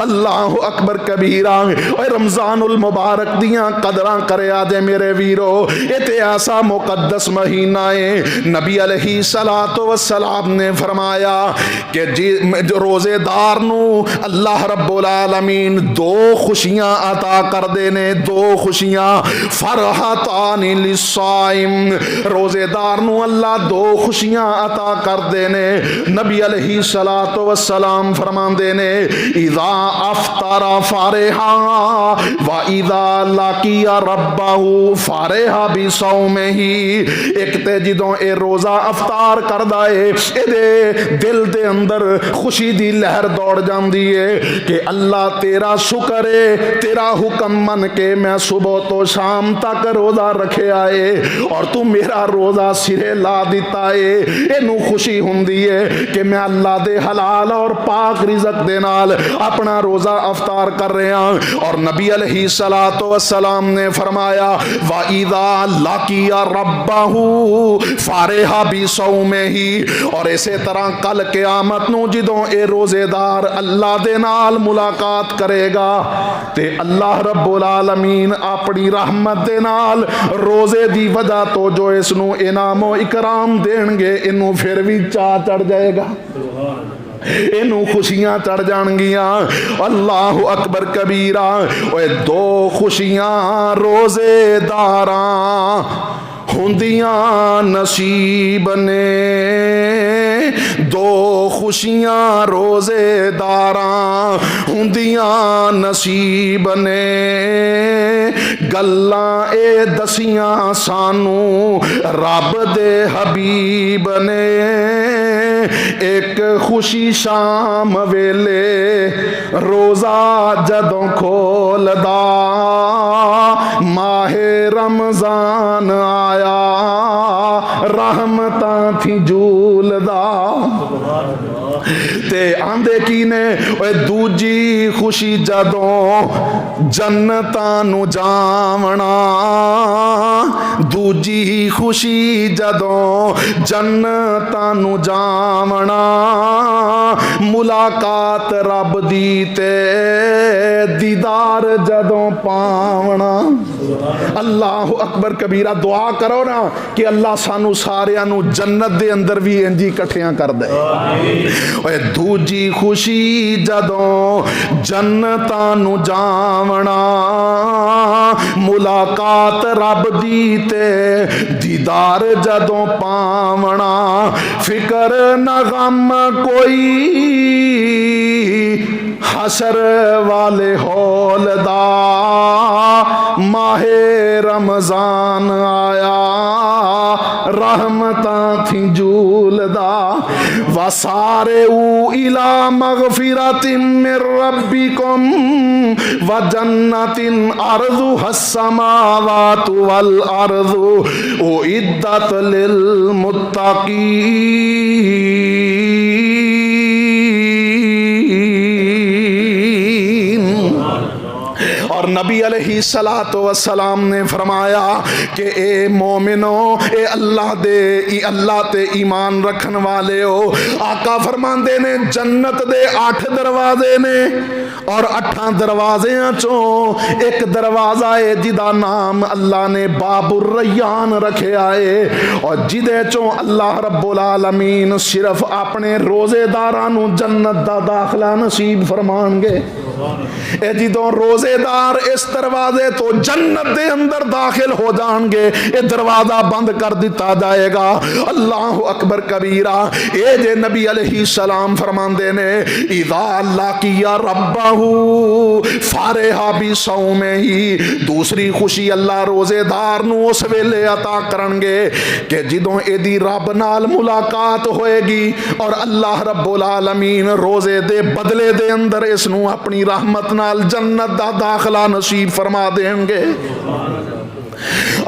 اللہ اکبر کبیرہ۔ اے رمضان المبارک دیاں قدراں کریا جے میرے ویرو، یہ تے ایسا مقدس مہینہ ہے۔ نبی علیہ السلام نے فرمایا کہ روزے دار نو اللہ رب العالمین دو خوشیاں عطا کر دینے، دو خوشیاں، فرحتان للصائم، روزے دار نو اللہ دو خوشیاں عطا کر دینے۔ نبی علیہ السلام فرماندے نے اذا افطر فرحا و اذا لقی ربہ فرحا بصومہ، ایک تے جدوں اے روزہ افطار کردا اے اے دے دل دے اندر خوشی دی لہر دوڑ جاندی ہے کہ اللہ تیرا شکر ہے، تیرا حکم من کے میں صبح تو شام تک روزہ رکھے آئے اور تو میرا روزہ سرے لا دیتا ہے۔ اینو خوشی ہوندی ہے کہ میں اللہ دے حلال اور پاک رزق دے نال اپنا روزہ افطار کر رہے ہیں۔ اور نبی علیہ السلام نے فرمایا وَإِذَا لَقِيَ رَبَّهُ فَرِحَ بِصَوْمِهِ، اور اسی طرح کل قیامت نو جدوں اے روزے دار اللہ دے نال ملاقات کرے گا تے اللہ رب العالمین اپنی رحمت دے نال روزے دی وجہ تو جو اس نو انعام و اکرام دین گے انو پھر بھی چاہ چڑھ جائے گا، انو خوشیاں چڑھ جان گیاں۔ اللہ اکبر کبیرہ۔ اوے دو خوشیاں روزے داراں ہوندیاں نصیب نے، دو خوشیاں روزے داراں ہوندیاں نصیب نے، گلاں اے دسیاں سانو رب دے حبیب نے، ایک خوشی شام ویلے روزہ جدوں کھولدا ماہ رمضان آیا رحمتاں تھی جولدا، تے آندے کی نے اوے دوجی خوشی جدوں جنتاں نو جاونا، دوجی خوشی جدوں جنتاں نو جاونا، ملاقات رب دی تے دیدار جدوں پاونا۔ اللہ اکبر کبیرہ۔ دعا کرو نا کہ اللہ سانو ساریاں نو جنت دے اندر بھی انجی کٹھیاں کر دے۔ اوے دوجی خوشی جدوں جنتاں نو جاونا، ملاقات رب دی تے دیدار جدوں پاونا، فکر نہ غم کوئی حشر والے ہول دا، ماہ رمضان آیا رحمتاں تھی جولدا، وَسَارِعُوا إِلَى مَغْفِرَةٍ مِّن رَّبِّكُمْ وَجَنَّةٍ عَرْضُهَا السَّمَاوَاتُ وَالْأَرْضُ أُعِدَّتْ لِلْمُتَّقِينَ۔ اور نبی علیہ السلام نے فرمایا کہ اے مومنو، اے اللہ تے ایمان رکھن والے ہو، آقا فرماندے نے جنت دے 8 دروازے نے اور 8 دروازیاں چوں ایک دروازہ ہے جدا نام اللہ نے باب الریان رکھے آئے، اور جدے چوں اللہ رب العالمین صرف اپنے روزے دارانو جنت دا داخلہ نصیب فرمان گے۔ اے جدوں روزے دار اس دروازے تو جنت دے اندر داخل ہو جان گے، اے دروازہ بند کر دیتا جائے گا۔ اللہ اکبر کبیرہ۔ اے جے نبی علیہ السلام فرماندے نے اذا لقی ربہ فرحا بصومہ، دوسری خوشی اللہ روزے دار نو اس ویلے عطا کرن گے کہ جدوں اے دی رب نال ملاقات ہوئے گی اور اللہ رب العالمین روزے دے بدلے دے اندر اس نو اپنی رحمت نال جنت دا داخلہ نصیب فرما دیں گے۔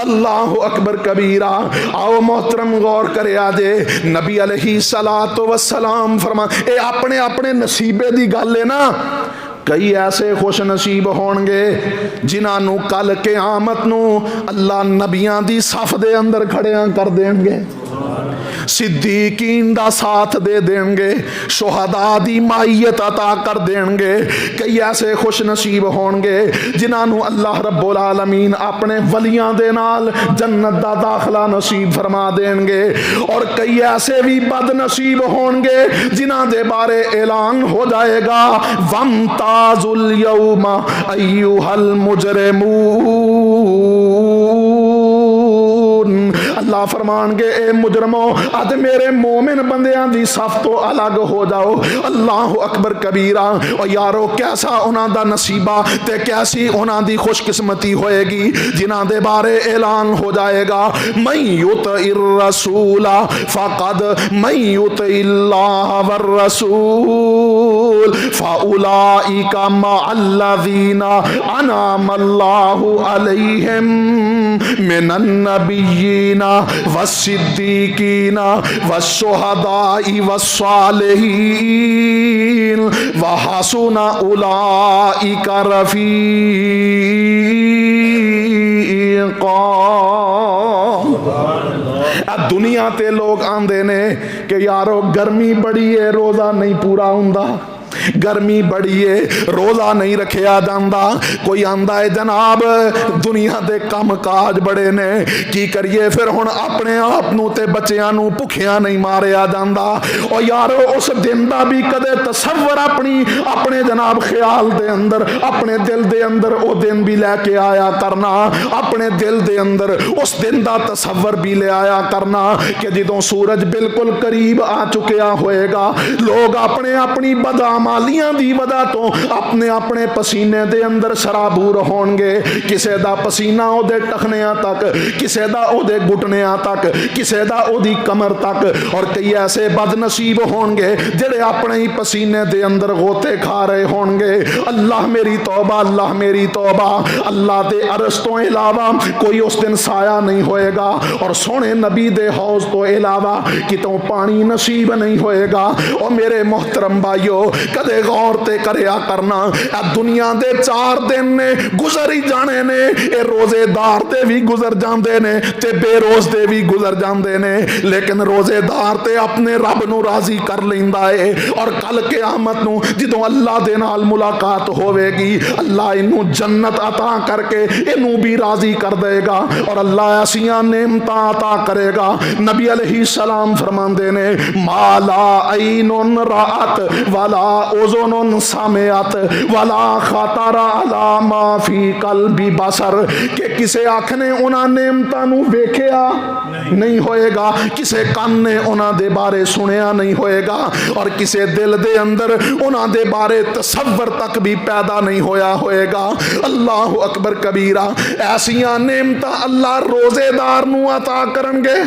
اللہ اکبر کبیرہ۔ آؤ محترم غور کرے آجے، نبی علیہ السلام فرما اے اپنے اپنے نصیبے دی گل ہے نا، کئی ایسے خوش نصیب ہون گے جنہاں نو کل قیامت نو اللہ نبیاں دی صف دے اندر کھڑیاں کر دیں گے۔ صدیقین دا ساتھ دے دیں گے, شہداء دی مائیت عطا کر دیں گے. کئی ایسے خوش نصیب ہون گے جنہاں نو اللہ رب العالمین اپنے ولیاں دے نال جنت دا داخلہ نصیب فرما دیں گے. اور کئی ایسے بھی بد نصیب ہون گے جنہاں دے بارے اعلان ہو جائے گا وَامْتَازُوا الْيَوْمَ أَيُّهَا الْمُجْرِمُونَ. اللہ فرمان گے اے مجرموں اد میرے مومن بندیاں دی صف تو الگ ہو جاؤ. اللہ اکبر کبیرہ. اور یارو کیسا انہاں دا نصیبہ تے کیسی انہاں دی خوش قسمتی ہوئے گی جنہاں دے بارے اعلان ہو جائے گا من یطع الرسول فقد من یطع اللہ والرسول فاولئک مع الذین انعم اللہ علیہم من النبیین والصدیقین والشہداء والصالحین وحسن اولئک رفیقا. دنیا تے لوگ آندے نے کہ یارو گرمی بڑی ہے روزہ نہیں پورا ہوندا, گرمی بڑی ہے روزہ نہیں رکھیا جاندا. کوئی آندا ہے جناب دنیا دے کم کاج بڑے نے کی کریے پھر ہن اپنے آپ نو تے بچیاں نو بھکھیاں نہیں ماریا جاندا. او یارو اس دن دا بھی کدے تصور اپنے جناب خیال دے اندر اپنے دل دے اندر او دن بھی لے کے آیا کرنا. اپنے دل دے اندر اس دن دا تصور بھی لے آیا کرنا کہ جدوں سورج بالکل قریب آ چکیا ہوئے گا لوگ اپنی بدعمالیاں دی وجہ تو اپنے پسینے دے اندر شرابور ہون گے. کسے دا پسینہ او دے ٹخنیاں تک, کسے دا او دے گھٹنیاں تک, کسے دا او دی کمر تک. اور کئی ایسے بد نصیب ہون گے جڑے اپنے ہی پسینے دے اندر غوطے کھا رہے ہون گے. اللہ میری توبہ, اللہ میری توبہ. اللہ دے عرش تو علاوہ کوئی اس دن سایہ نہیں ہوئے گا اور سونے نبی دے حوض تو علاوہ کتوں پانی نصیب نہیں ہوئے گا. اور میرے محترم بھائیو کدے غور تے کریا کرنا دنیا دے 4 دن نے گزر ہی جانے نے. اے روزے دار تے بھی گزر جاندے نے تے بے روز تے بھی گزر جاندے نے, لیکن روزے دار تے اپنے رب نو راضی کر لیندا ہے. اور کل قیامت نو جدوں اللہ دے نال ملاقات ہوے گی اللہ اینو جنت عطا کر کے اینو بھی راضی کر دے گا اور اللہ ایسیاں نعمتاں عطا کرے گا. نبی علیہ السلام فرماندے نے مالا عین رات ولا اذن سمعت ولا خطر علی ما فی قلب بصر. کہ کسے آنکھ نے انہاں نعمتاں نو ویکھیا نہیں ہوئے گا, کسے کان نے انہاں دے بارے سنیا نہیں ہوئے گا, اور کسے دل دے اندر انہاں دے بارے تصور تک بھی پیدا نہیں ہویا ہوئے گا. اللہ اکبر کبیرہ. ایسیاں نعمتاں اللہ روزے دار نو عطا کرن گے